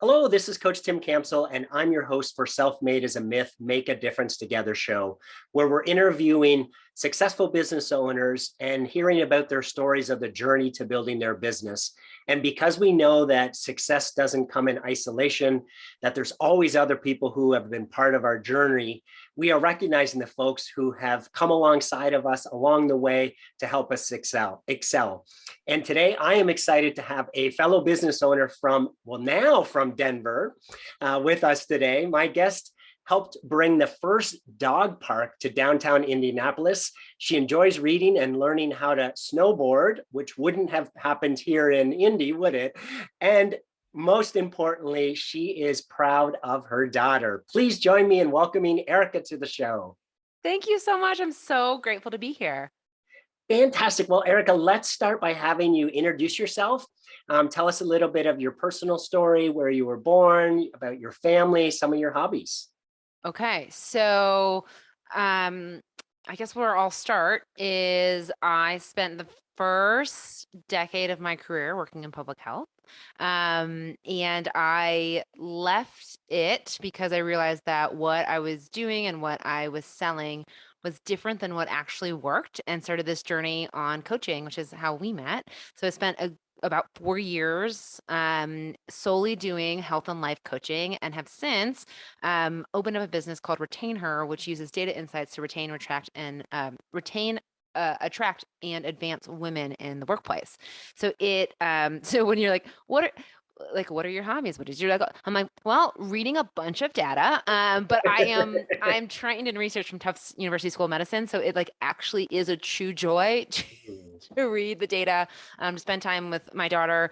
Hello, this is Coach Tim Campsell, and I'm your host for Self-Made is a Myth, Make a Difference Together show, where we're interviewing successful business owners and hearing about their stories of the journey to building their business. And because we know that success doesn't come in isolation, that there's always other people who have been part of our journey, we are recognizing the folks who have come alongside of us along the way to help us excel. And today I am excited to have a fellow business owner now from Denver with us today. My guest helped bring the first dog park to downtown Indianapolis. She enjoys reading and learning how to snowboard, which wouldn't have happened here in Indy, would it? And most importantly, she is proud of her daughter. Please join me in welcoming Erica to the show. Thank you so much. I'm so grateful to be here. Fantastic. Well, Erica, let's start by having you introduce yourself. Tell us a little bit of your personal story, where you were born, about your family, some of your hobbies. Okay, so I guess where I'll start is I spent the first decade of my career working in public health. And I left it because I realized that what I was doing and what I was selling was different than what actually worked, and started this journey on coaching, which is how we met. So I spent about 4 years solely doing health and life coaching, and have since opened up a business called retainHER, which uses data insights to attract and advance women in the workplace. So so when you're like, what are your hobbies? What is your like? I'm like, well, reading a bunch of data. But I'm trained in research from Tufts University School of Medicine. So it like actually is a true joy to read the data, to spend time with my daughter,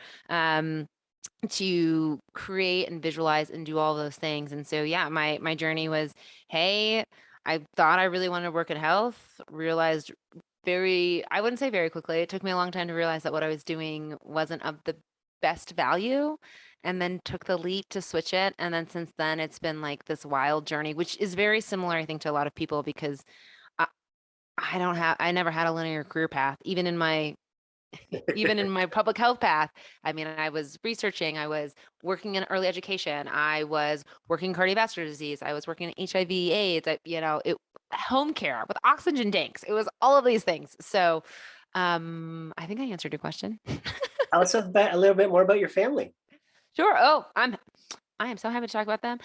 to create and visualize and do all those things. And so, yeah, my journey was, hey, I thought I really wanted to work in health, realized I wouldn't say very quickly. It took me a long time to realize that what I was doing wasn't of the best value, and then took the leap to switch it. And then since then, it's been like this wild journey, which is very similar, I think, to a lot of people, because I, I never had a linear career path, even in my public health path. I mean, I was researching, I was working in early education, I was working cardiovascular disease, I was working in HIV, AIDS, home care with oxygen tanks. It was all of these things. So I think I answered your question. Tell us a little bit more about your family. Sure. Oh, I am so happy to talk about them.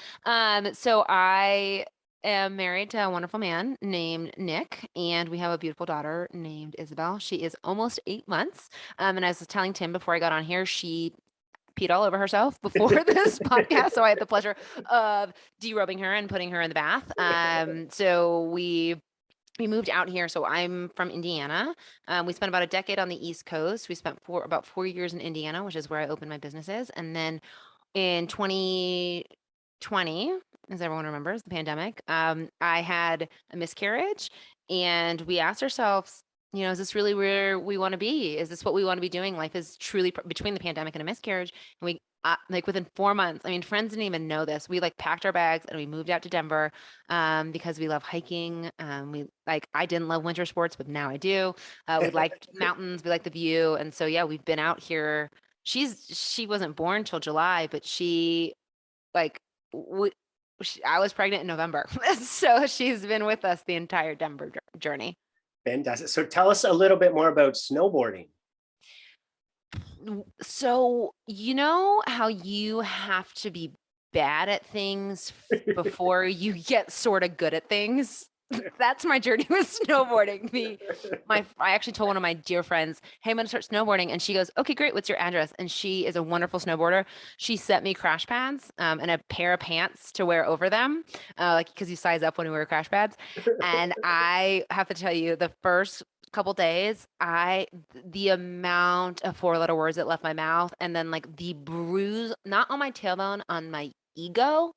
So I am married to a wonderful man named Nick, and we have a beautiful daughter named Isabel. She is almost 8 months. And I was telling Tim before I got on here, she peed all over herself before this podcast. So I had the pleasure of derubbing her and putting her in the bath. So we moved out here. So I'm from Indiana. We spent about a decade on the East Coast. We spent about 4 years in Indiana, which is where I opened my businesses. And then in 2020, as everyone remembers, the pandemic, I had a miscarriage, and we asked ourselves, is this really where we want to be? Is this what we want to be doing? Life is truly between the pandemic and a miscarriage. And we, like within 4 months, I mean, friends didn't even know this. We like packed our bags and we moved out to Denver, because we love hiking. I didn't love winter sports, but now I do. We liked mountains. We like the view. And so, yeah, we've been out here. She wasn't born till July, but I was pregnant in November. So she's been with us the entire Denver journey. Fantastic. So tell us a little bit more about snowboarding. So, you know how you have to be bad at things before you get sort of good at things? That's my journey with snowboarding. I actually told one of my dear friends, "Hey, I'm going to start snowboarding," and she goes, "Okay, great. What's your address?" And she is a wonderful snowboarder. She sent me crash pads, and a pair of pants to wear over them, because you size up when you wear crash pads. And I have to tell you, the first couple days, the amount of four-letter words that left my mouth, and then like the bruise, not on my tailbone, on my ego.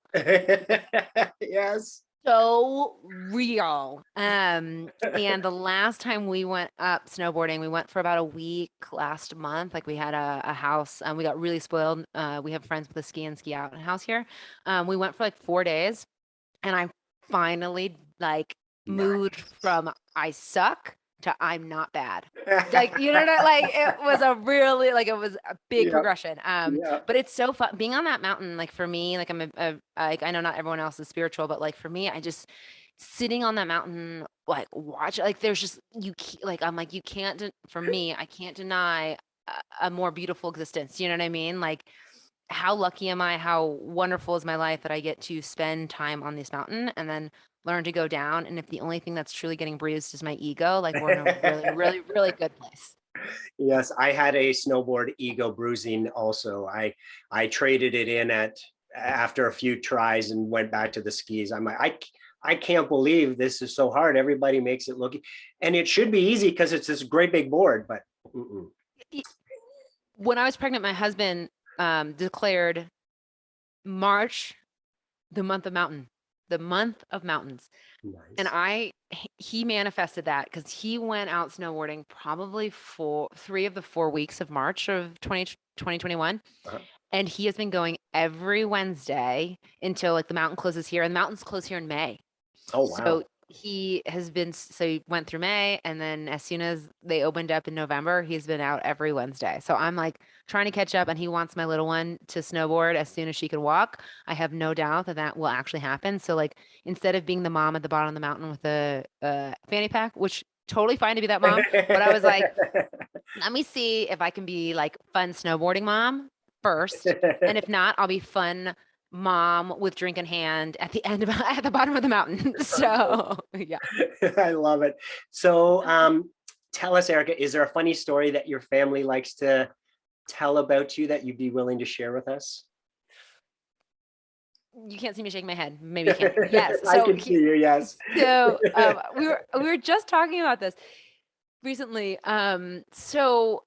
Yes. So real. And the last time we went up snowboarding, we went for about a week last month. Like we had a house, and we got really spoiled. We have friends with a ski in, ski out house here. We went for like 4 days, and I finally like moved Nice. from I suck to I'm not bad. Like, you know, like it was a really, like, it was a big Yeah. progression. Yeah. But it's so fun being on that mountain. Like for me, like like, I know not everyone else is spiritual, but like for me, I just sitting on that mountain, like watch, like there's just, like, I'm like, you can't, for me, I can't deny a more beautiful existence. You know what I mean? Like, how lucky am I? How wonderful is my life that I get to spend time on this mountain and then learn to go down. And if the only thing that's truly getting bruised is my ego, like we're in a really, really, really good place. Yes, I had a snowboard ego bruising also. I traded it in after a few tries and went back to the skis. I'm like, I can't believe this is so hard. Everybody makes it look, and it should be easy because it's this great big board, but When I was pregnant, my husband declared March the month of mountain, the month of mountains. nice. And he manifested that because he went out snowboarding probably 3 of the 4 weeks of March of 2021. Uh-huh. And he has been going every Wednesday until like the mountain closes here, and the mountains close here in May. Oh, wow. So he went through May, and then as soon as they opened up in November, he's been out every Wednesday. So I'm like trying to catch up, and he wants my little one to snowboard as soon as she can walk. I have no doubt that will actually happen. So like, instead of being the mom at the bottom of the mountain with a fanny pack, which totally fine to be that mom, but I was like, let me see if I can be like fun snowboarding mom first, and if not, I'll be fun mom with drink in hand at the at the bottom of the mountain. So yeah. I love it. So tell us, Erica, is there a funny story that your family likes to tell about you that you'd be willing to share with us? You can't see me shaking my head. Maybe you can. Yes. I can see you. Yes. So we were just talking about this recently. So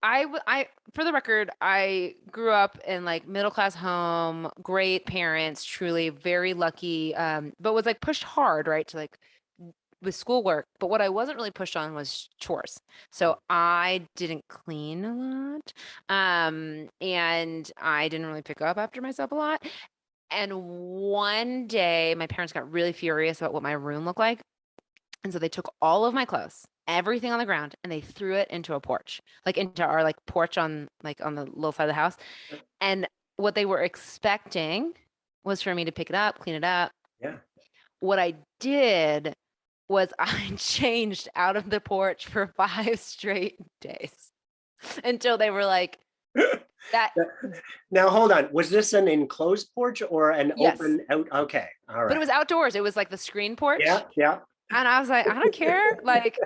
I, for the record, I grew up in like middle class home, great parents, truly very lucky, but was like pushed hard, right, to like with schoolwork. But what I wasn't really pushed on was chores. So I didn't clean a lot, and I didn't really pick up after myself a lot. And one day, my parents got really furious about what my room looked like. And so they took all of my clothes, everything on the ground, and they threw it into a porch, like into our like porch on the little side of the house. And what they were expecting was for me to pick it up, clean it up. Yeah. What I did was I changed out of the porch for 5 straight days until they were like, that. Now, hold on. Was this an enclosed porch or an Yes. open out? Okay. All right. But it was outdoors. It was like the screen porch. Yeah. Yeah. And I was like, I don't care. Like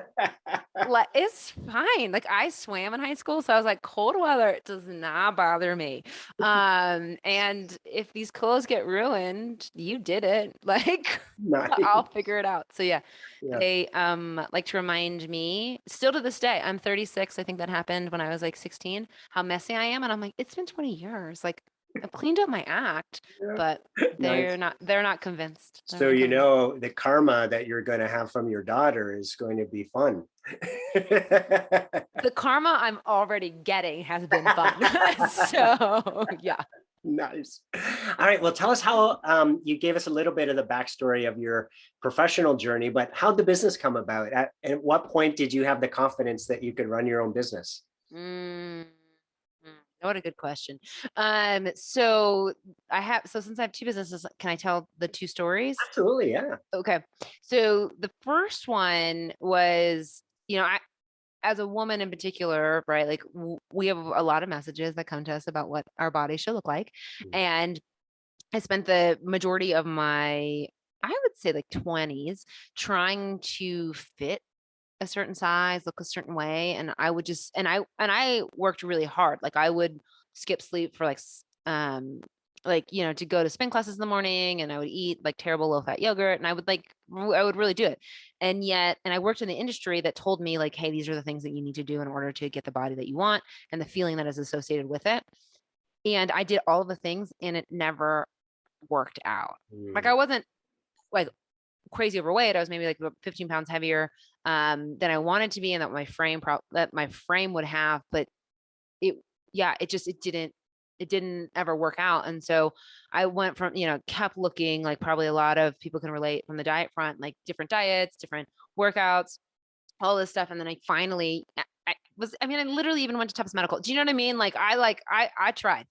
it's fine. Like I swam in high school, so I was like, cold weather does not bother me. And if these clothes get ruined, you did it. Like Nice. I'll figure it out. So yeah, Yeah. they like to remind me still to this day. I'm 36. I think that happened when I was like 16. How messy I am, and I'm like, it's been 20 years. Like I've cleaned up my act, Yeah. but they're not convinced. So you know the karma that you're going to have from your daughter is going to be fun. The karma I'm already getting has been fun. So yeah. Nice. All right. Well, tell us how you gave us a little bit of the backstory of your professional journey, but how'd the business come about? At what point did you have the confidence that you could run your own business? What a good question. So since I have 2 businesses, can I tell the 2 stories? Absolutely. Yeah. Okay. So the first one was, as a woman in particular, right? Like we have a lot of messages that come to us about what our body should look like. And I spent the majority of my, I would say like 20s trying to fit a certain size, look a certain way. And I would just, and I worked really hard. Like I would skip sleep for to go to spin classes in the morning, and I would eat like terrible low fat yogurt, and I would really do it. And I worked in the industry that told me like, hey, these are the things that you need to do in order to get the body that you want and the feeling that is associated with it. And I did all of the things and it never worked out. Like I wasn't like crazy overweight. I was maybe like about 15 pounds heavier than I wanted to be, and that my frame would have, but it didn't ever work out. And so I went from, kept looking like probably a lot of people can relate from the diet front, like different diets, different workouts, all this stuff. And then I finally, I literally even went to Tufts Medical. Do you know what I mean? Like, I tried.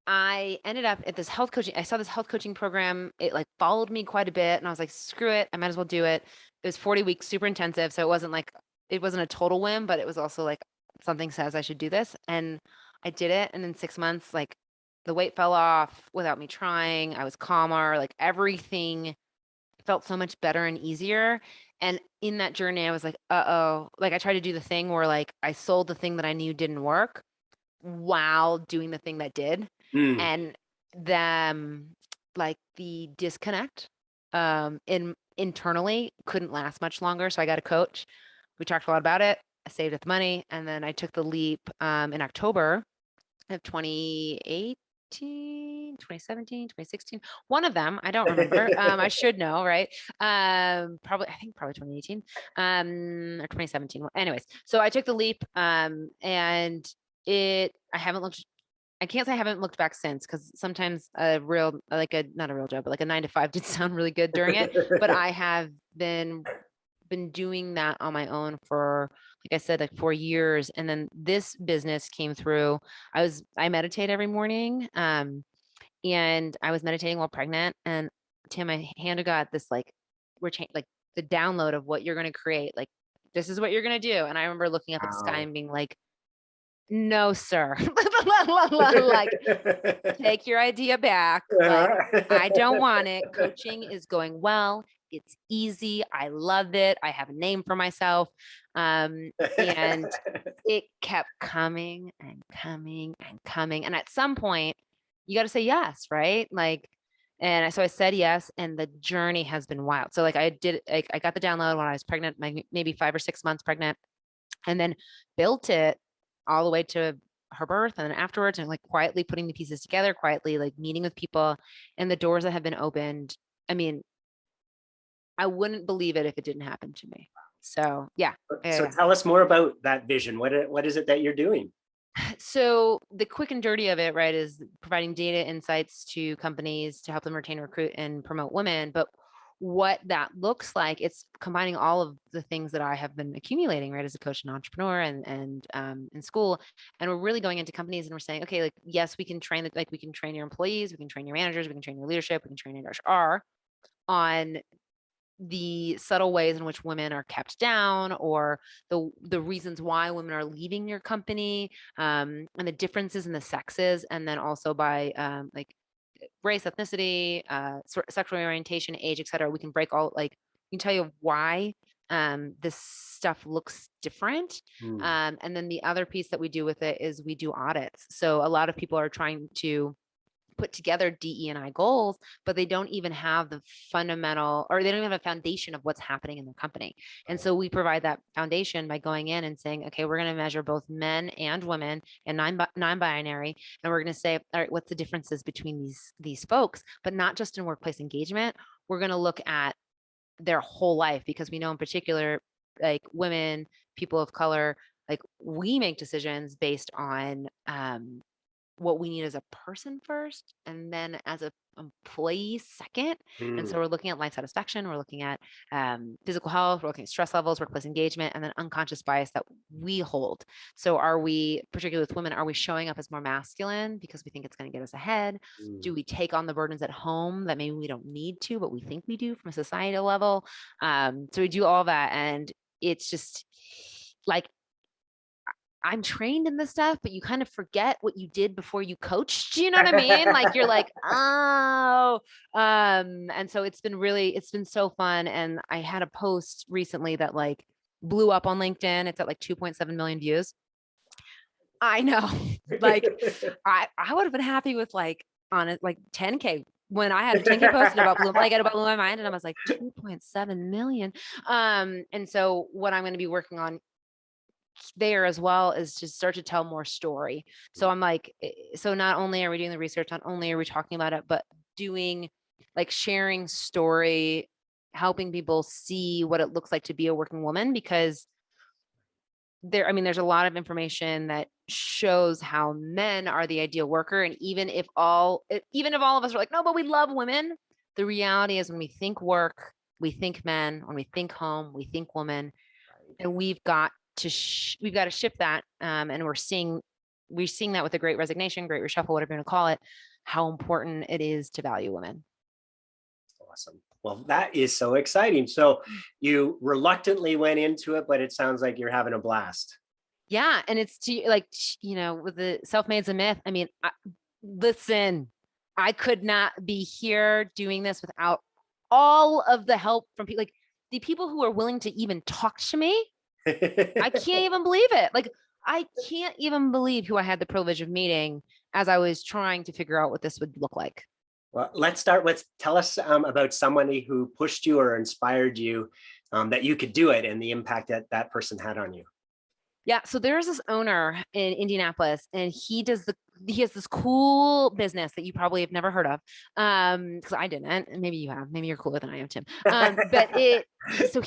I ended up at this health coaching. I saw this health coaching program. It like followed me quite a bit. And I was like, screw it. I might as well do it. It was 40 weeks, super intensive. So it wasn't a total whim, but it was also like something says I should do this. And I did it. And in 6 months, like the weight fell off without me trying. I was calmer, like everything felt so much better and easier. And in that journey, I was like, uh-oh, like I tried to do the thing where like I sold the thing that I knew didn't work while doing the thing that did. Mm. And them like the disconnect internally couldn't last much longer. So I got a coach. We talked a lot about it. I saved up the money. And then I took the leap in October of 2018, 2017, 2016. One of them, I don't remember. I should know, right? Probably 2018 or 2017. Anyways, so I took the leap and I can't say I haven't looked back since, because sometimes not a real job, but like a 9 to 5 did sound really good during it. But I have been doing that on my own for, like I said, like 4 years. And then this business came through. I meditate every morning. And I was meditating while pregnant, and Tim, my hand of God, this like, like the download of what you're going to create. Like, this is what you're going to do. And I remember looking up at the sky and being like, no, sir. Like, take your idea back. Like, I don't want it. Coaching is going well. It's easy. I love it. I have a name for myself. And it kept coming and coming and coming. And at some point, you got to say yes, right? Like, so I said yes, and the journey has been wild. So like I got the download when I was pregnant, maybe 5 or 6 months pregnant, and then built it all the way to her birth. And then afterwards, and like quietly putting the pieces together, quietly like meeting with people, and the doors that have been opened. I mean, I wouldn't believe it if it didn't happen to me. So yeah. So tell us more about that vision. What is it that you're doing? So the quick and dirty of it, right, is providing data insights to companies to help them retain, recruit, and promote women. But what that looks like, it's combining all of the things that I have been accumulating, right, as a coach and entrepreneur and in school. And we're really going into companies and we're saying, okay, like, yes, we can train we can train your employees, we can train your managers, we can train your leadership, we can train your HR on the subtle ways in which women are kept down, or the reasons why women are leaving your company, and the differences in the sexes, and then also by like race, ethnicity, sexual orientation, age, etc. We can break all, like, we can tell you why this stuff looks different. And then the other piece that we do with it is we do audits. So a lot of people are trying to put together DE&I goals, but they don't even have the fundamental, or they don't even have a foundation of what's happening in their company. And so we provide that foundation by going in and saying, okay, we're going to measure both men and women and non-binary. And we're going to say, all right, what's the differences between these folks, but not just in workplace engagement. We're going to look at their whole life, because we know in particular, like women, people of color, like we make decisions based on, what we need as a person first, and then as a employee second. And so we're looking at life satisfaction, we're looking at physical health, we're looking at stress levels, workplace engagement, and then unconscious bias that we hold. So are we, particularly with women, are we showing up as more masculine because we think it's going to get us ahead? Do we take on the burdens at home that maybe we don't need to, but we think we do from a societal level? So we do all that, and it's just like, I'm trained in this stuff, but you kind of forget what you did before you coached. You know what I mean? Like, you're like, oh, and so it's been so fun. And I had a post recently that like blew up on LinkedIn. It's at like 2.7 million views. I know, like, I would have been happy with like on it, like 10K when I had 10K posted about blew my mind, and I was like 2.7 million. And so what I'm going to be working on there as well is to start to tell more story. So I'm like, so not only are we doing the research, not only are we talking about it, but doing, like, sharing story, helping people see what it looks like to be a working woman, because there's a lot of information that shows how men are the ideal worker. And even if all of us are like, no, but we love women, the reality is when we think work we think men. When we think home, we think woman. And we've got to shift that. And we're seeing that with the Great Resignation, Great Reshuffle, whatever you want to call it, how important it is to value women. Awesome. Well, that is so exciting. So you reluctantly went into it, but it sounds like you're having a blast. Yeah. And it's with the self-made's a myth. I mean, listen, I could not be here doing this without all of the help from people, like the people who are willing to even talk to me. I can't even believe it. Like, I can't even believe who I had the privilege of meeting as I was trying to figure out what this would look like. Well, let's start with, tell us about somebody who pushed you or inspired you that you could do it and the impact that that person had on you. Yeah. So there's this owner in Indianapolis, and he has this cool business that you probably have never heard of. Because I didn't, and maybe you have, maybe you're cooler than I am, Tim.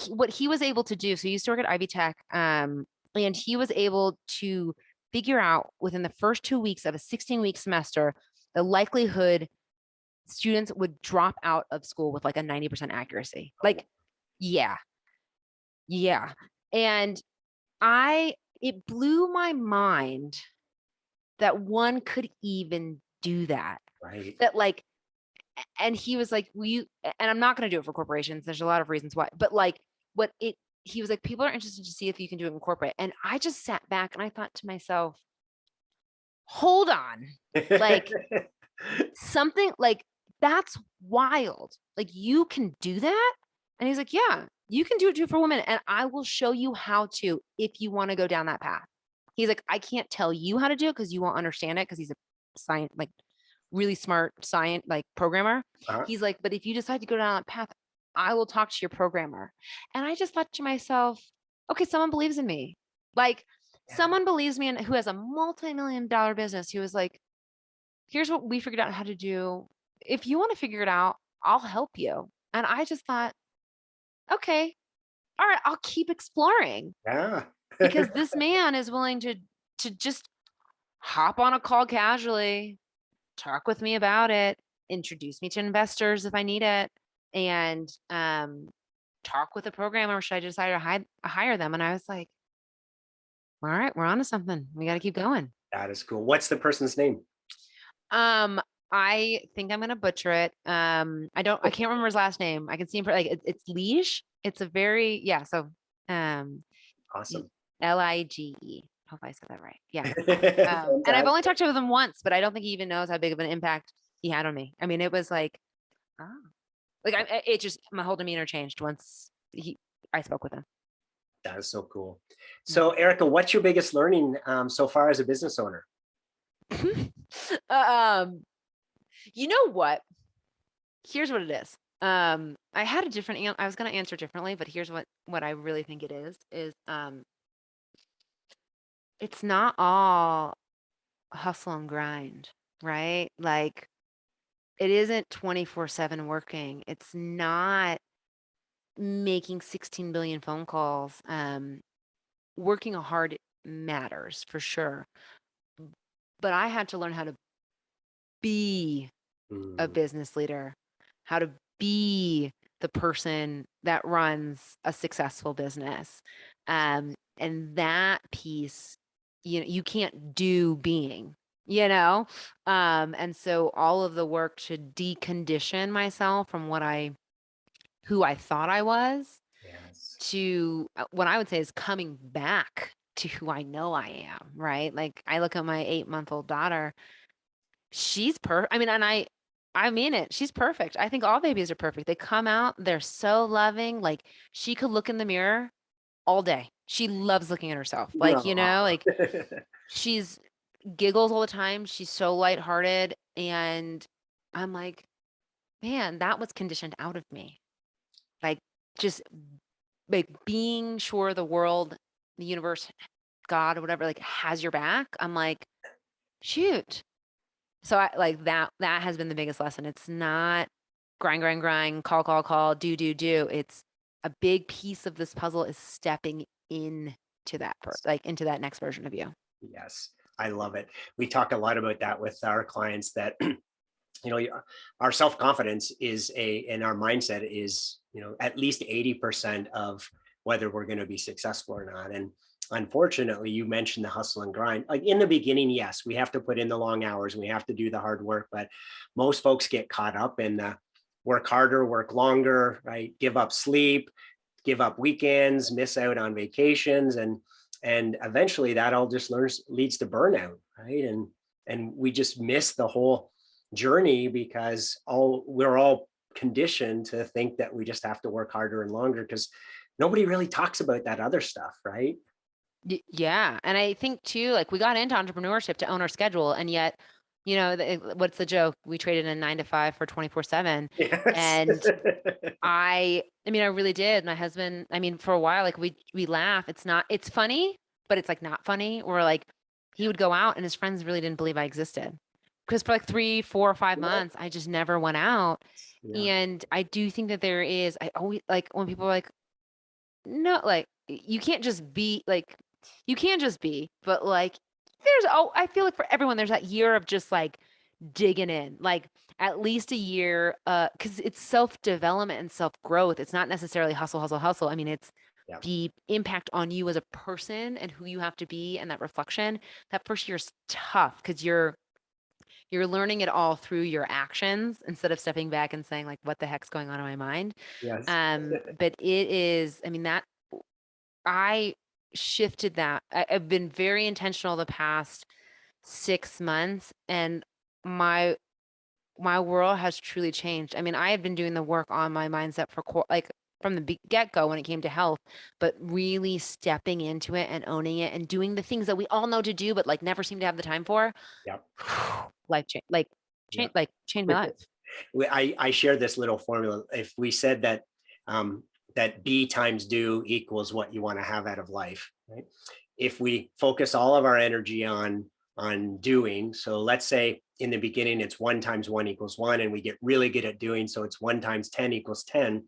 What he was able to do, so he used to work at Ivy Tech, and he was able to figure out within the first 2 weeks of a 16-week semester, the likelihood students would drop out of school with like a 90% accuracy. Like, yeah. And it blew my mind that one could even do that. Right. That like, and he was like, and I'm not going to do it for corporations. There's a lot of reasons why, but like he was like, people are interested to see if you can do it in corporate. And I just sat back and I thought to myself, hold on, like something like that's wild. Like, you can do that. And he's like, yeah, you can do it too for women. And I will show you how to, if you want to go down that path. He's like, I can't tell you how to do it because you won't understand it, because he's a science, like really smart science, like programmer. He's like, but if you decide to go down that path, I will talk to your programmer. And I just thought to myself, okay, someone believes in me. Like, someone believes me, and who has a multi-million-dollar business, who was like, here's what we figured out how to do. If you want to figure it out, I'll help you. And I just thought, okay, all right, I'll keep exploring. Yeah. Because this man is willing to just hop on a call casually, talk with me about it, introduce me to investors if I need it, and talk with a programmer should I decide to hire them. And I was like, all right, we're on to something. We got to keep going. That is cool. What's the person's name? I think I'm gonna butcher it. I can't remember his last name. I can see him like it's Lige. It's a very so Awesome. Lige. Hope I said that right. Yeah. And I've only talked to him once, but I don't think he even knows how big of an impact he had on me. I mean, it was like, it just, my whole demeanor changed once I spoke with him. That is so cool. So Erica, what's your biggest learning so far as a business owner? You know what? Here's what it is. I had a different I was going to answer differently, but here's what I really think it is it's not all hustle and grind, right? Like, it isn't 24/7 working. It's not making 16 billion phone calls. Working hard matters for sure. But I had to learn how to be a business leader, how to be the person that runs a successful business. And that piece, you can't do being, and so all of the work to decondition myself from who I thought I was, to what I would say is coming back to who I know I am, right? Like, I look at my 8-month-old daughter. She's perfect. I mean, and I mean it. She's perfect. I think all babies are perfect. They come out, they're so loving. Like, she could look in the mirror all day. She loves looking at herself. Like, like she's giggles all the time. She's so lighthearted. And I'm like, man, that was conditioned out of me. Like, just like being sure the world, the universe, God, or whatever, like, has your back. I'm like, shoot. So I like that has been the biggest lesson. It's not grind, call, do. It's a big piece of this puzzle is stepping into that into that next version of you. Yes, I love it. We talk a lot about that with our clients, that our self-confidence is and our mindset is, at least 80% of whether we're going to be successful or not. And unfortunately, you mentioned the hustle and grind. Like in the beginning, yes, we have to put in the long hours, we have to do the hard work, but most folks get caught up in the work harder, work longer, right? Give up sleep, give up weekends, miss out on vacations, and eventually that all just leads to burnout, right? And we just miss the whole journey because we're all conditioned to think that we just have to work harder and longer, because nobody really talks about that other stuff, right? Yeah. And I think too, like we got into entrepreneurship to own our schedule. And yet, what's the joke? We traded a 9 to 5 for 24/7. Yes. And I really did. My husband, for a while, like we laugh. It's funny, but it's like not funny. Or like he would go out and his friends really didn't believe I existed. Because for like 3, 4, or 5 months, I just never went out. Yeah. And I do think that I always like when people are like, no, like you can't just be like, you can just be, but like I feel like for everyone, there's that year of just like digging in, like at least a year, because it's self-development and self-growth. It's not necessarily hustle, hustle, hustle. It's Yeah. the impact on you as a person and who you have to be and that reflection. That first year is tough because you're learning it all through your actions instead of stepping back and saying like, what the heck's going on in my mind? Yes. But it is, that I shifted that. I've been very intentional the past 6 months, and my world has truly changed. I have been doing the work on my mindset for like from the get-go when it came to health, but really stepping into it and owning it and doing the things that we all know to do, but like never seem to have the time for. Yep. Life change, Yep. changed my life. I share this little formula. If we said that that B times do equals what you want to have out of life, right? If we focus all of our energy on doing, so let's say in the beginning it's 1 times 1 equals 1, and we get really good at doing, so it's 1 times 10 equals 10.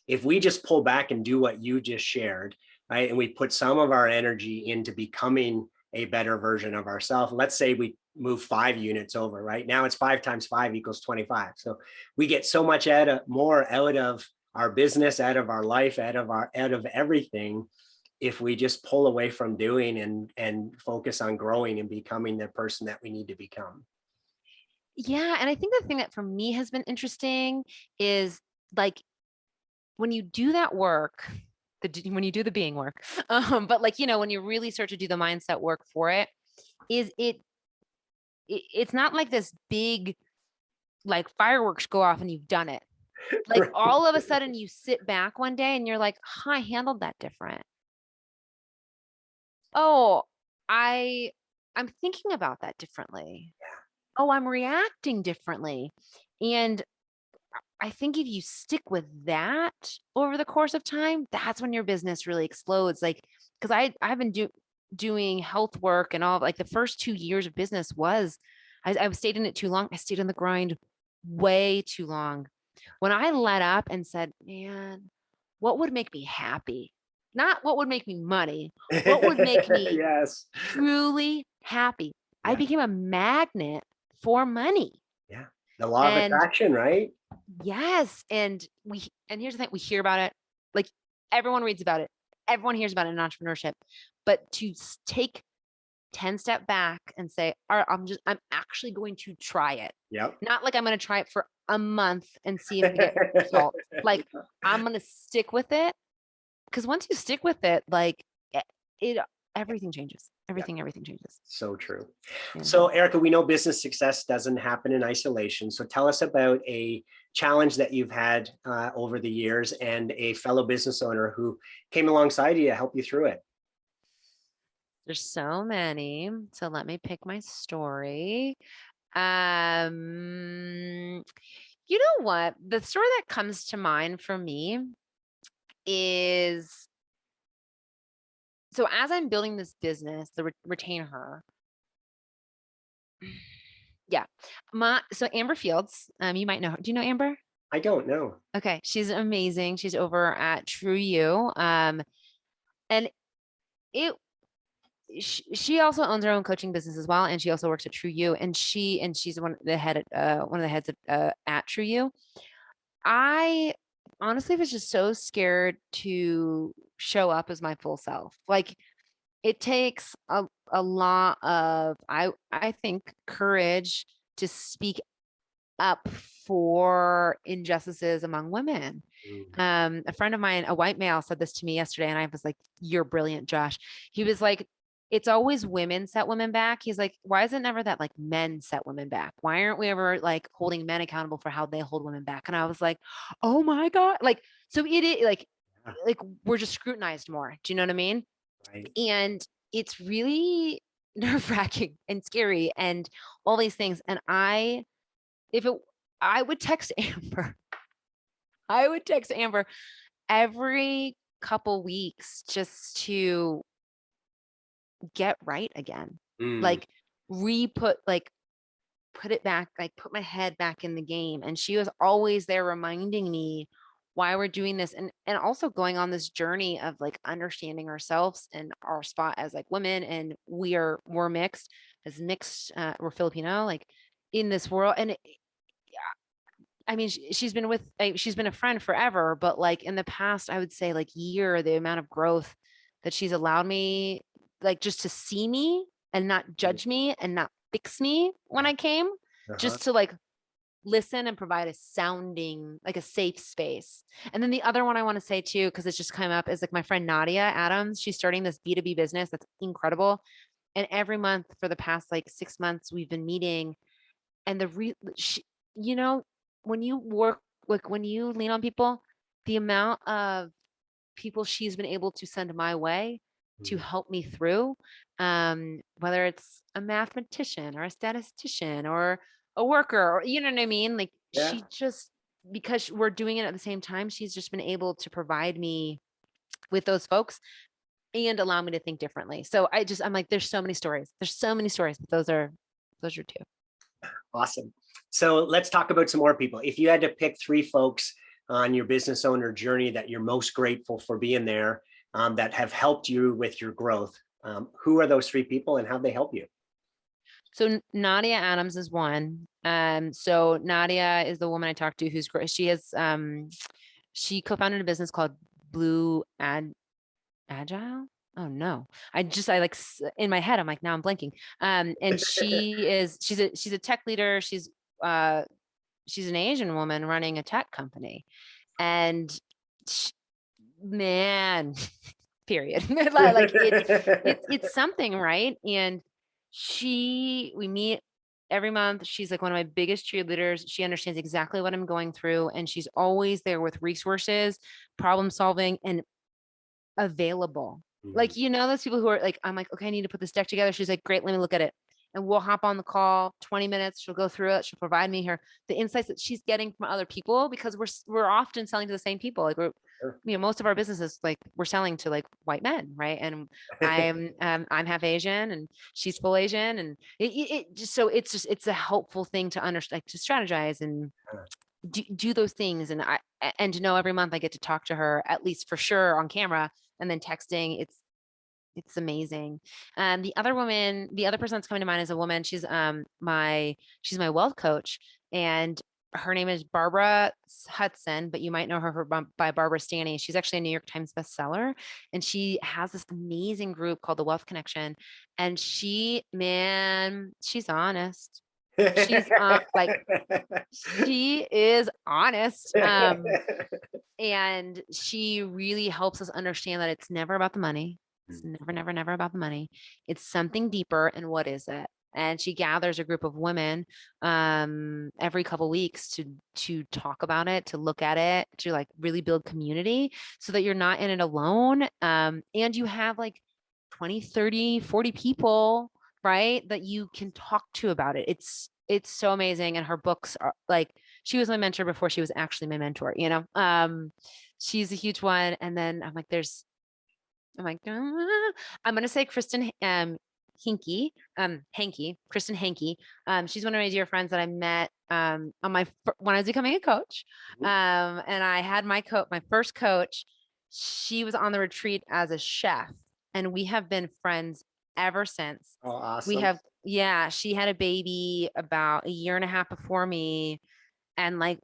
If we just pull back and do what you just shared, right, and we put some of our energy into becoming a better version of ourselves, let's say we move 5 units over, right? Now it's 5 times 5 equals 25. So we get so much more out of our business, out of our life, out of everything, if we just pull away from doing and focus on growing and becoming the person that we need to become. Yeah. And I think the thing that for me has been interesting is like when you do that work, when you do the being work, but like, when you really start to do the mindset work for it, it's not like this big, like fireworks go off and you've done it. Like Right. all of a sudden you sit back one day and you're like, I handled that different. Oh, I'm thinking about that differently. Oh, I'm reacting differently. And I think if you stick with that over the course of time, that's when your business really explodes. Like, because I've been doing health work and all, like the first 2 years of business was, I stayed in it too long. I stayed in the grind way too long. When I let up and said, man, what would make me happy? Not what would make me money, what would make me Yes. truly happy. I Yeah. became a magnet for money. Yeah. The law of And attraction, right? yes, and here's the thing, we hear about it, like everyone reads about it, everyone hears about it in entrepreneurship, but to take 10 step back and say, all right, I'm actually going to try it. Yep. Not like I'm going to try it for a month and see if we get results. Like I'm going to stick with it. Because once you stick with it, like everything changes. Everything changes. So true. Yeah. So Erica, we know business success doesn't happen in isolation. So tell us about a challenge that you've had over the years and a fellow business owner who came alongside you to help you through it. There's so many. So let me pick my story. You know what? The story that comes to mind for me is, so as I'm building this business, the retainHER. Yeah. So Amber Fields, you might know her. Do you know Amber? I don't know. Okay. She's amazing. She's over at True You. And it she also owns her own coaching business as well, and she also works at True You, and she's one of the heads at True You. I honestly was just so scared to show up as my full self. Like it takes a lot of I think courage to speak up for injustices among women. A friend of mine, a white male, said this to me yesterday, and I was like, "You're brilliant, Josh." He was like, "It's always women set women back." He's like, "Why is it never that like men set women back? Why aren't we ever like holding men accountable for how they hold women back?" And I was like, "Oh my God!" Like, so it is like we're just scrutinized more. Do you know what I mean? Right. And it's really nerve-wracking and scary and all these things. And if it, I would text Amber. I would text Amber every couple weeks just to get right again. Mm. Like re-put like put it back, like put my head back in the game. And she was always there reminding me why we're doing this and also going on this journey of like understanding ourselves and our spot as like women. And we're mixed as mixed, we're Filipino, like in this world. And I mean, she's been a friend forever, but like in the past, I would say like year, the amount of growth that she's allowed me, like just to see me and not judge me and not fix me when I came, Uh-huh. just to like listen and provide a sounding, like a safe space. And then the other one I want to say too, because it's just come up, is like my friend Nadia Adams. She's starting this B2B business that's incredible. And every month for the past like 6 months, we've been meeting and you know, when you work, like when you lean on people, the amount of people she's been able to send my way to Mm. help me through, whether it's a mathematician or a statistician or a worker, or you know what I mean? Like Yeah. she just, because we're doing it at the same time, she's just been able to provide me with those folks and allow me to think differently. So I'm like, there's so many stories. There's so many stories, but those are two. Awesome. So let's talk about some more people. If you had to pick three folks on your business owner journey that you're most grateful for being there, that have helped you with your growth, who are those three people and how they help you? So Nadia Adams is one. So Nadia is the woman I talked to who's great. She co-founded a business called Blue Agile. Oh no. In my head, I'm like, now I'm blanking. And she's a tech leader. She's an Asian woman running a tech company. And she, man, period. Like it's something, right? And we meet every month. She's like one of my biggest cheerleaders. She understands exactly what I'm going through, and she's always there with resources, problem solving, and available. Mm. Like, those people who are like, I'm like, okay, I need to put this deck together. She's like, great, let me look at it. And we'll hop on the call 20 minutes. She'll go through it. She'll provide me the insights that she's getting from other people, because we're often selling to the same people. Like Sure. most of our businesses, like we're selling to like white men, right? And I'm half Asian and she's full Asian. And it just, so it's a helpful thing to understand, like to strategize and do those things. And to know every month I get to talk to her, at least for sure on camera, and then texting. It's amazing. The other person that's coming to mind is a woman. She's my wealth coach, and her name is Barbara Hudson, but you might know her by Barbara Stanny. She's actually a New York Times bestseller, and she has this amazing group called the Wealth Connection. And she's honest. Like she is honest. And she really helps us understand that it's never about the money. It's never, never, never about the money. It's something deeper. And what is it? And she gathers a group of women every couple weeks to talk about it, to look at it, to like really build community so that you're not in it alone. And you have like 20, 30, 40 people, right, that you can talk to about it. It's so amazing. And her books are like, she was my mentor before she was actually my mentor, she's a huge one. And then I'm like, I'm going to say Kristen, Kristen Henke. She's one of my dear friends that I met, when I was becoming a coach. And I had my first coach. She was on the retreat as a chef, and we have been friends ever since. Oh, We awesome. have, yeah, she had a baby about a year and a half before me. And like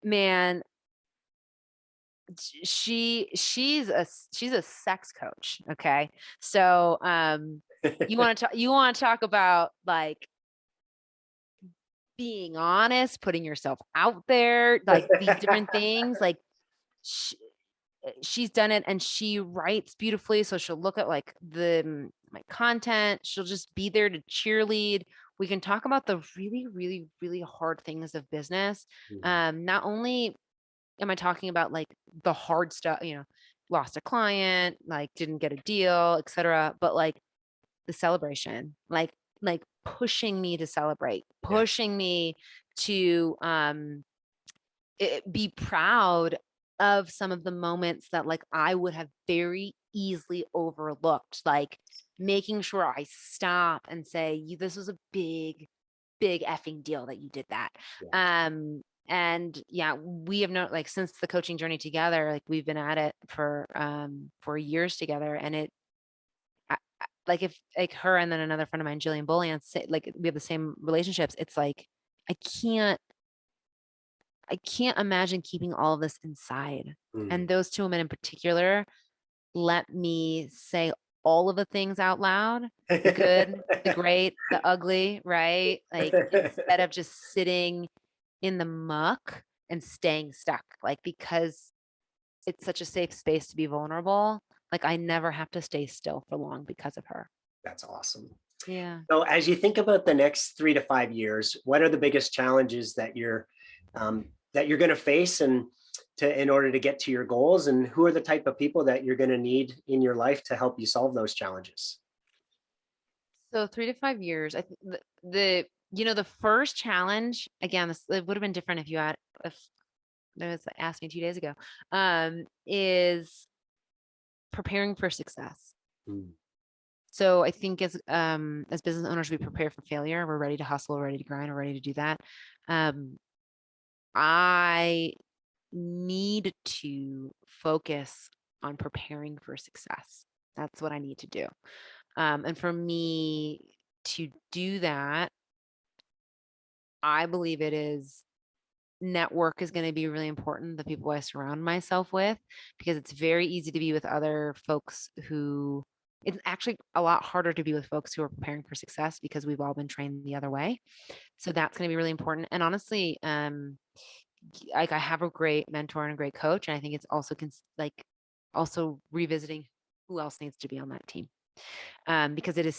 man, she's a sex coach. Okay. So, you want to talk about like being honest, putting yourself out there, like these different things, like she, she's done it and she writes beautifully. So she'll look at like my content. She'll just be there to cheerlead. We can talk about the really, really, really hard things of business. Mhm. Not only am I talking about like the hard stuff, lost a client, like didn't get a deal, etc., but like the celebration, like pushing me to celebrate, Yeah. pushing me to be proud of some of the moments that like I would have very easily overlooked, like making sure I stop and say, you, this was a big, big effing deal that you did that. Yeah. And yeah, we have known like since the coaching journey together, like we've been at it for years together. And like if like her and then another friend of mine, Jillian Bullion, say, like we have the same relationships. It's like I can't I can't imagine keeping all of this inside. Mm. And those two women in particular let me say all of the things out loud, the good, the great, the ugly, right? Like instead of just sitting in the muck and staying stuck, like because it's such a safe space to be vulnerable. Like I never have to stay still for long because of her. That's awesome. Yeah. So as you think about the next 3 to 5 years, what are the biggest challenges that you're going to face and in order to get to your goals, and who are the type of people that you're going to need in your life to help you solve those challenges? So 3 to 5 years, I think the first challenge, again, this it would have been different if that was asked me 2 days ago, is preparing for success. Mm. So I think as business owners, we prepare for failure. We're ready to hustle, we're ready to grind, we're ready to do that. Um, I need to focus on preparing for success. That's what I need to do. And for me to do that, I believe it is network is going to be really important. The people I surround myself with, because it's very easy to be with other folks who it's actually a lot harder to be with folks who are preparing for success because we've all been trained the other way. So that's going to be really important. And honestly, like I have a great mentor and a great coach. And I think it's also like also revisiting who else needs to be on that team. Because it is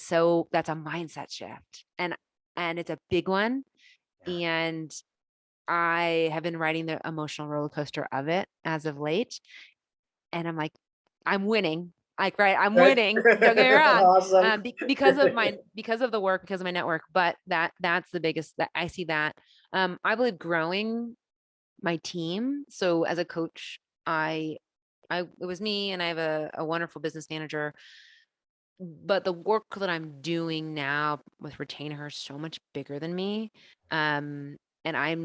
that's a mindset shift and it's a big one. Yeah. And I have been riding the emotional roller coaster of it as of late. And I'm like, I'm winning. Like, right, I'm winning. Don't get me wrong. Awesome. Because of the work, because of my network. But that's the biggest that I see that. I believe growing my team. So as a coach, it was me and I have a wonderful business manager. But the work that I'm doing now with retainHER is so much bigger than me. And I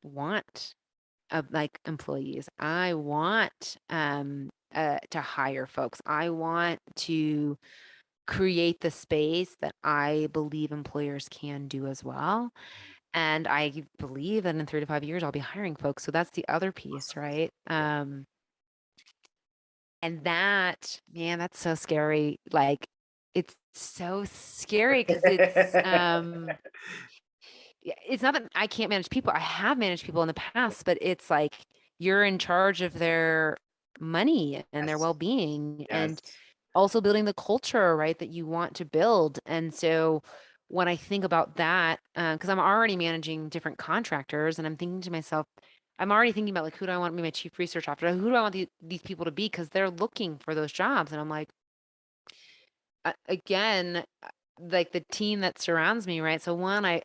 want like employees. I want to hire folks. I want to create the space that I believe employers can do as well. And I believe that in 3 to 5 years I'll be hiring folks. So that's the other piece, right? And that, man, that's so scary. Like it's so scary because it's not that I can't manage people. I have managed people in the past, but it's like you're in charge of their money and their Yes. well-being Yes. and also building the culture, right, that you want to build. And so when I think about that, because I'm already managing different contractors and I'm thinking to myself, I'm already thinking about like, who do I want to be my chief research officer? Who do I want these people to be? Because they're looking for those jobs. And I'm like, again, like the team that surrounds me, right? So one,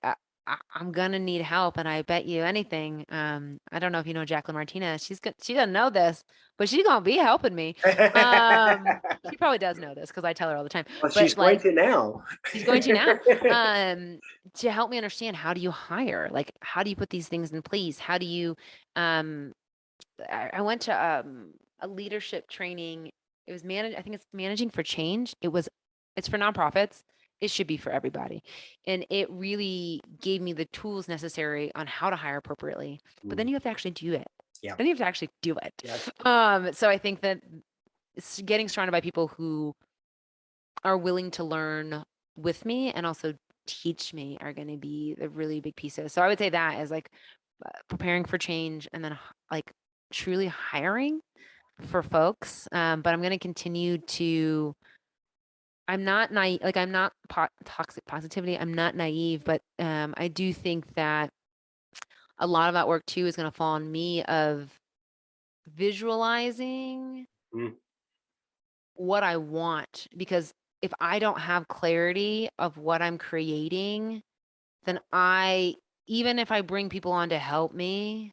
I'm gonna need help, and I bet you anything. I don't know if you know Jacqueline Martinez. She doesn't know this, but she's gonna be helping me. She probably does know this because I tell her all the time. Well, she's But going like to now. she's going to now. To help me understand how do you hire? Like how do you put these things in place? How do you I went to a leadership training it was I think it's managing for change. It's for nonprofits. It should be for everybody. And it really gave me the tools necessary on how to hire appropriately. But then you have to actually do it. Yeah. Then you have to actually do it. Yeah. So I think that getting surrounded by people who are willing to learn with me and also teach me are going to be the really big pieces. So I would say that is like preparing for change, and then like truly hiring for folks. But I'm going to continue to, I'm not naive, like I'm not toxic positivity. I'm not naive, but I do think that a lot of that work too is going to fall on me of visualizing what I want, because if I don't have clarity of what I'm creating, then even if I bring people on to help me,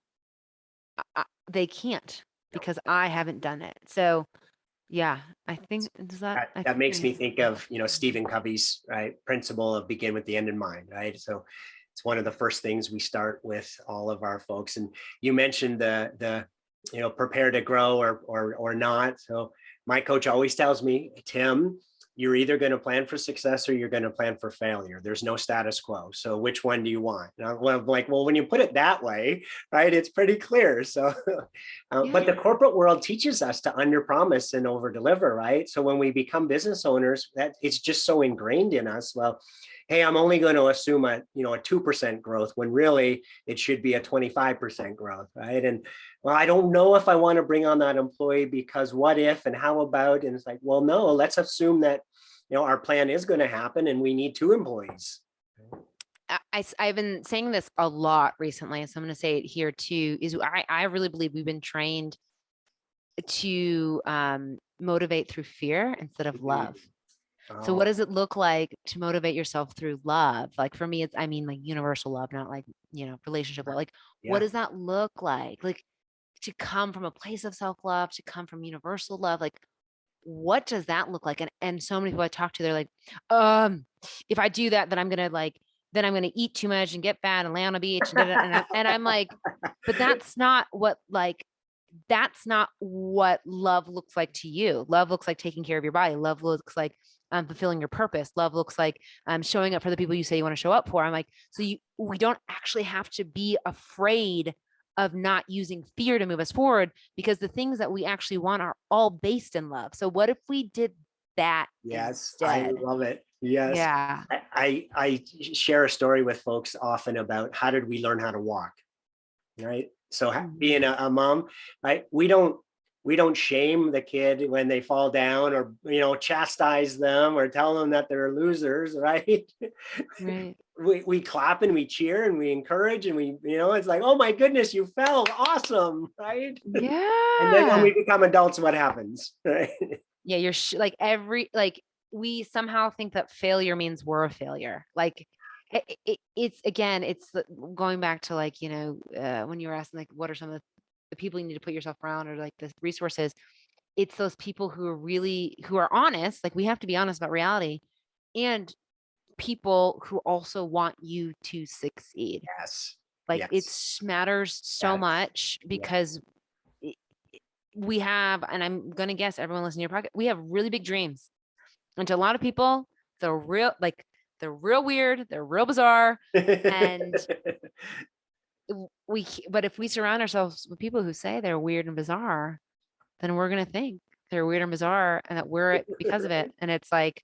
they can't, because I haven't done it. So yeah, I think that makes me think of, Stephen Covey's principle of begin with the end in mind, right? So it's one of the first things we start with all of our folks. And you mentioned the prepare to grow or not. So my coach always tells me, Tim, you're either going to plan for success or you're going to plan for failure. There's no status quo. So which one do you want? And I'm like, well, when you put it that way, right, it's pretty clear. So, but the corporate world teaches us to underpromise and overdeliver, right? So when we become business owners, that it's just so ingrained in us. Well, hey, I'm only going to assume a 2% growth when really it should be a 25% growth, right? And well, I don't know if I want to bring on that employee because what if and how about? And it's like, well, no, let's assume that our plan is going to happen and we need 2 employees. I've been saying this a lot recently, so I'm going to say it here too, is I really believe we've been trained to motivate through fear instead of love. So what does it look like to motivate yourself through love? Like for me, I mean like universal love, not like, relationship love. Like, what does that look like? Like to come from a place of self-love, to come from universal love, like what does that look like? And so many people I talk to, they're like, if I do that, then I'm gonna eat too much and get fat and lay on a beach. And I'm like, but that's not what love looks like to you. Love looks like taking care of your body. Love looks like fulfilling your purpose. Love looks like showing up for the people you say you want to show up for. I'm like, so we don't actually have to be afraid of not using fear to move us forward, because the things that we actually want are all based in love. So what if we did that? Yes, instead? I love it. Yes. Yeah. I share a story with folks often about how did we learn how to walk, right? So being a mom, right? We don't shame the kid when they fall down or, chastise them or tell them that they're losers, right? Right. We clap and we cheer and we encourage and it's like, oh my goodness, you fell. Awesome. Right. Yeah. And then when we become adults, what happens? Right. Yeah. You're we somehow think that failure means we're a failure. Like it's going back to like, when you were asking, like, what are some of the people you need to put yourself around or like the resources, it's those people who are honest. Like we have to be honest about reality, and people who also want you to succeed. Yes. Like yes. it matters so much, because we have, and I'm going to guess everyone listening to your podcast, we have really big dreams. And to a lot of people, they're real weird, they're real bizarre. And but if we surround ourselves with people who say they're weird and bizarre, then we're going to think they're weird and bizarre and that we're it because of it. And it's like,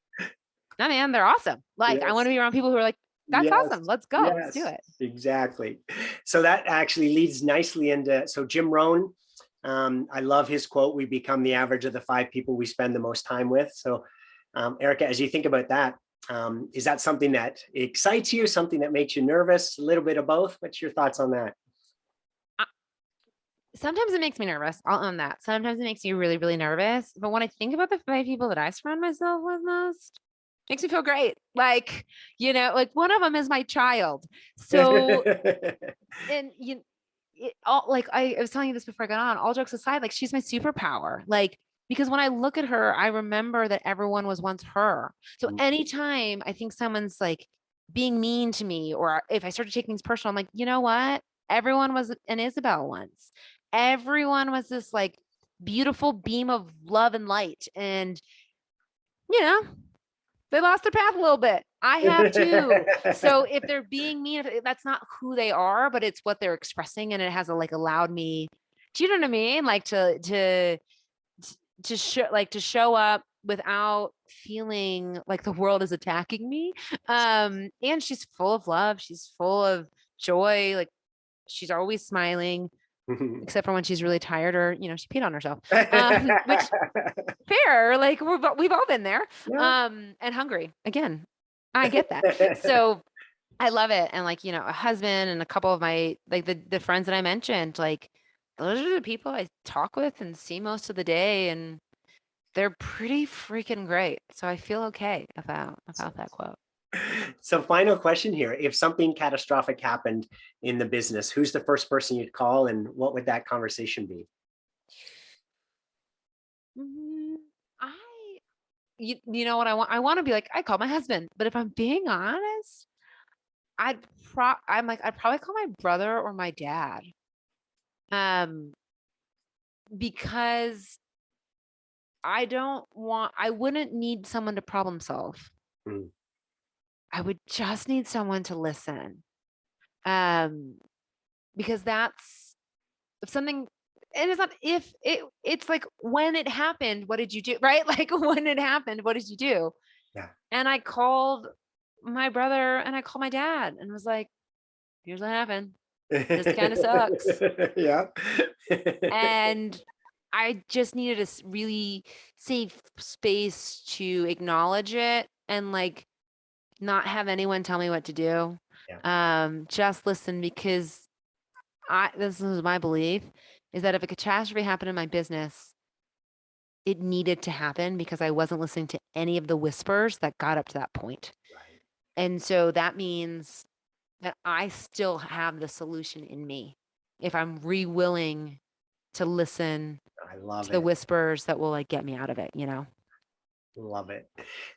no, man, they're awesome. Like I want to be around people who are like, that's awesome. Let's go. Let's do it. Exactly. So that actually leads nicely into, so Jim Rohn, I love his quote, we become the average of the 5 people we spend the most time with. So Erica, as you think about that, is that something that excites you, something that makes you nervous, a little bit of both? What's your thoughts on that? Sometimes it makes me nervous. I'll own that. Sometimes it makes me really, really nervous. But when I think about the 5 people that I surround myself with most, it makes me feel great. Like, like one of them is my child. So, and I was telling you this before I got on, all jokes aside, like she's my superpower. Like, because when I look at her, I remember that everyone was once her. So anytime I think someone's like being mean to me, or if I start to take things personal, I'm like, you know what? Everyone was an Isabel once. Everyone was this like beautiful beam of love and light. And, you know, they lost their path a little bit. I have too. So if they're being mean, that's not who they are, but it's what they're expressing. And it has allowed me, do you know what I mean? Like to show up without feeling like the world is attacking me. And she's full of love. She's full of joy. Like she's always smiling, except for when she's really tired or, she peed on herself. Which fair, like we've all been there. Yeah. And hungry again. I get that. So I love it. And a husband and a couple of my, the friends that I mentioned, those are the people I talk with and see most of the day. And they're pretty freaking great. So I feel okay about that quote. So final question here. If something catastrophic happened in the business, who's the first person you'd call and what would that conversation be? You know what I want? I want to be like, I call my husband, but if I'm being honest, I'd probably call my brother or my dad. Because I wouldn't need someone to problem solve. I would just need someone to listen. Because that's something, and it's not it's like when it happened, what did you do? Right? Like when it happened, what did you do? Yeah. And I called my brother and I called my dad and was like, here's what happened. This kind of sucks. Yeah. And I just needed a really safe space to acknowledge it and not have anyone tell me what to do. Yeah. Just listen, because this is my belief, is that if a catastrophe happened in my business, it needed to happen because I wasn't listening to any of the whispers that got up to that point. Right. And so that means that I still have the solution in me if I'm willing to listen I love to the it. whispers that will get me out of it, Love it.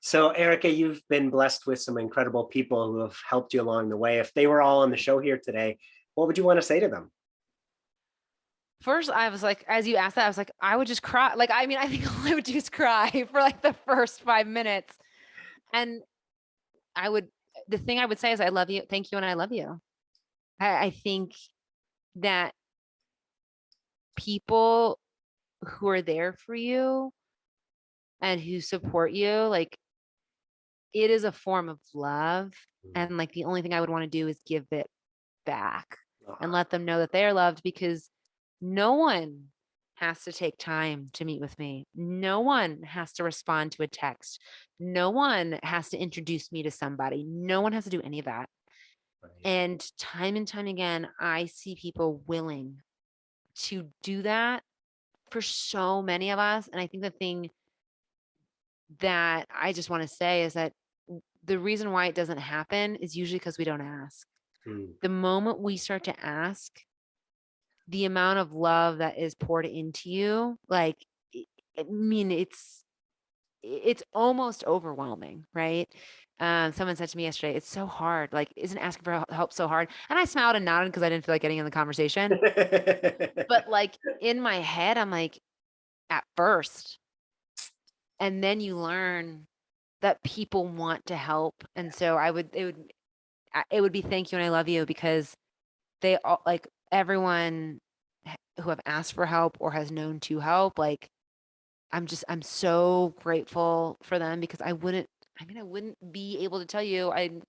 So Erica, you've been blessed with some incredible people who have helped you along the way. If they were all on the show here today, what would you want to say to them? First, I was like, as you asked that, I was like, I would just cry. I think all I would do is cry for the first 5 minutes. And the thing I would say is, I love you. Thank you. And I love you. I think that people who are there for you and who support you, it is a form of love. And the only thing I would want to do is give it back and let them know that they are loved, because no one has to take time to meet with me. No one has to respond to a text. No one has to introduce me to somebody. No one has to do any of that. Right. And time again, I see people willing to do that for so many of us. And I think the thing that I just want to say is that the reason why it doesn't happen is usually because we don't ask. The moment we start to ask, the amount of love that is poured into you, it's almost overwhelming, right? Someone said to me yesterday, it's so hard. Isn't asking for help so hard? And I smiled and nodded because I didn't feel like getting in the conversation. But in my head, I'm like, at first. And then you learn that people want to help. And so it would be thank you and I love you, because they all, everyone who have asked for help or has known to help, I'm so grateful for them, because I wouldn't be able to tell you I'm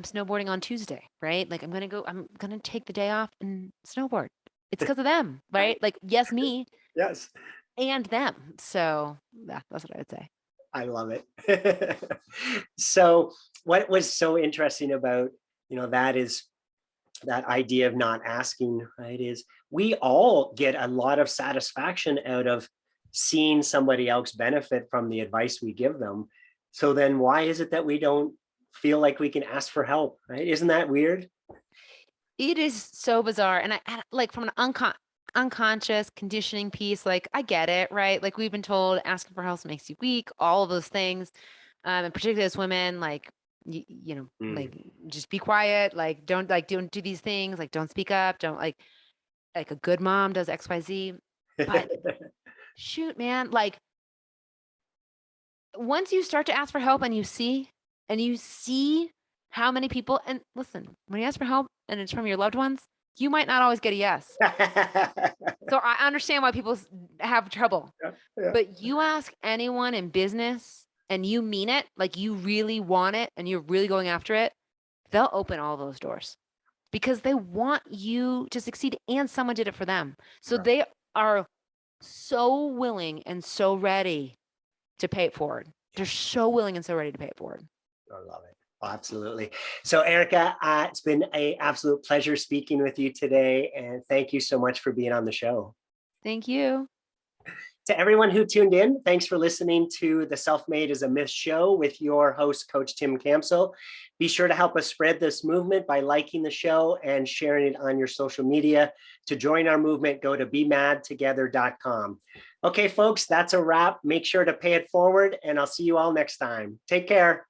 snowboarding on Tuesday, right? I'm going to take the day off and snowboard. It's because of them, right? Yes, me. Yes. And them. So yeah, that's what I would say. I love it. So what was so interesting about, that is that idea of not asking, right? Is we all get a lot of satisfaction out of seeing somebody else benefit from the advice we give them. So then why is it that we don't feel like we can ask for help, right? Isn't that weird? It is so bizarre. And I from an unconscious conditioning piece, I get it, right? We've been told asking for help makes you weak, all of those things. And particularly as women, just be quiet, don't do these things, don't speak up, don't a good mom does XYZ. But shoot, man, like once you start to ask for help and you see how many people, and listen, when you ask for help and it's from your loved ones, you might not always get a yes. So I understand why people have trouble. Yeah. But you ask anyone in business and you mean it, like you really want it and you're really going after it, they'll open all those doors because they want you to succeed and someone did it for them. So they are so willing and so ready to pay it forward. They're so willing and so ready to pay it forward. I love it. Oh, absolutely. So Erica, it's been an absolute pleasure speaking with you today. And thank you so much for being on the show. Thank you. To everyone who tuned in, thanks for listening to the Self-Made is a Myth show with your host, Coach Tim Campsell. Be sure to help us spread this movement by liking the show and sharing it on your social media. To join our movement, go to bemadtogether.com. Okay, folks, that's a wrap. Make sure to pay it forward, and I'll see you all next time. Take care.